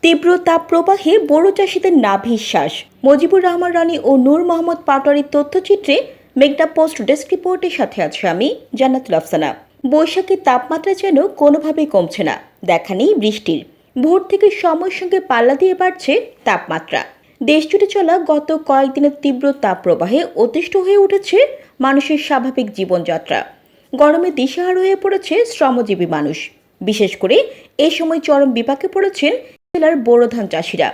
তীব্র তাপপ্রবাহে বোরো চাষিদের নাভিশ্বাস। মজিবুর রহমান রানী ও নূর মোহাম্মদ পাটোয়ারির তথ্যচিত্রে মেঘনা পোস্ট ডেস্ক রিপোর্টের সাথে আছে আমি জান্নাতুল আফসানা। বৈশাখের তাপমাত্রা যেন কোনোভাবেই কমছে না, দেখা নেই বৃষ্টির। ভোর থেকে সময়ের সঙ্গে পাল্লা দিয়ে বাড়ছে তাপমাত্রা। দেশজুড়ে চলা গত কয়েকদিনের তীব্র তাপপ্রবাহে অতিষ্ঠ হয়ে উঠেছে মানুষের স্বাভাবিক জীবনযাত্রা। গরমে দিশেহারা হয়ে পড়েছে শ্রমজীবী মানুষ। বিশেষ করে এ সময় চরম বিপাকে পড়েছেন জেলার বোরো ধান চাষিরা।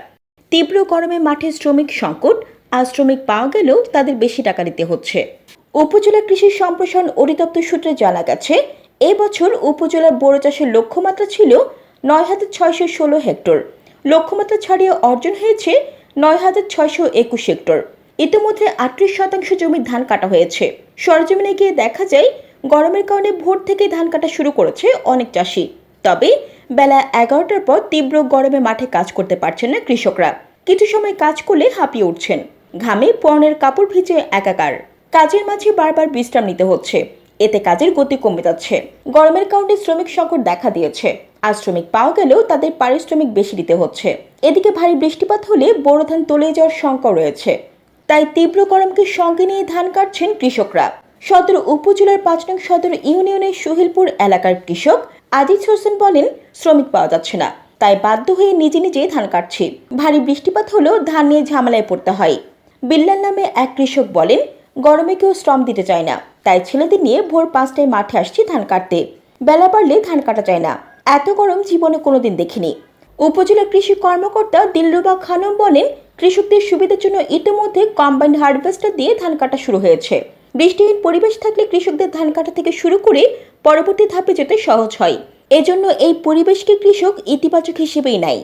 তীব্র গরমে মাঠে শ্রমিক সংকট, আর শ্রমিক পাওয়া গেলেও তাদের বেশি টাকা দিতে হচ্ছে। উপজেলা কৃষি সম্প্রসারণ অধিদপ্তর সূত্রে জানা গেছে, এবছর উপজেলার বোরো চাষের লক্ষ্যমাত্রা ছিল ৯,৬১৬ হেক্টর। লক্ষ্যমাত্রা ছাড়িয়ে অর্জন হয়েছে ৯,৬২১ হেক্টর। ইতিমধ্যে ৩৮% জমির ধান কাটা হয়েছে। সরজমিনে গিয়ে দেখা যায়, গরমের কারণে ভোর থেকে ধান কাটা শুরু করেছে অনেক চাষি। তবে বেলা ১১টার পর তীব্র গরমে মাঠে কাজ করতে পারছেন না কৃষকরা। কিছু সময় কাজ করলে হাঁপিয়ে উঠছেন, ঘামে পরনের কাপড় ভিজে একাকার। কাজের মাঝে বারবার বিশ্রাম নিতে হচ্ছে, এতে কাজের গতি কমে যাচ্ছে। গরমের কারণে শ্রমিক সংকট দেখা দিয়েছে, আর শ্রমিক পাওয়া গেলেও তাদের পারিশ্রমিক বেশি দিতে হচ্ছে। এদিকে ভারী বৃষ্টিপাত হলে বোরো ধান তলিয়ে যাওয়ার শঙ্কা রয়েছে। তাই তীব্র গরমকে সঙ্গে নিয়ে ধান কাটছেন কৃষকরা। সদর উপজেলার ৫ নং সদর ইউনিয়নের সুহিলপুর এলাকার কৃষক আজিজ হোসেন বলেন, শ্রমিক পাওয়া যাচ্ছে না, তাই বাধ্য হয়ে নিজে নিজেই ধান কাটছি। ভারী বৃষ্টিপাত হলেও ধান নিয়ে ঝামেলায় পড়তে হয়। বিল্লাল নামে এক কৃষক বলেন, গরমে কেউ শ্রম দিতে চায় না, তাই ছেলেদের নিয়ে ভোর ৫টায় মাঠে আসছি ধান কাটতে। বেলা বাড়লে ধান কাটা যায় না, এত গরম জীবনে কোনোদিন দেখিনি। উপজেলা কৃষি কর্মকর্তা দিলরুবা খানম বলেন, কৃষকদের সুবিধার জন্য ইতিমধ্যে কম্বাইন্ড হারভেস্টার দিয়ে ধান কাটা শুরু হয়েছে। বৃষ্টিহীন পরিবেশ থাকলে কৃষকদের ধান কাটা থেকে শুরু করে পরবর্তী ধাপে যেতে সহজ হয়। এজন্য এই পরিবেশকে কৃষক ইতিবাচক হিসেবেই নেয়।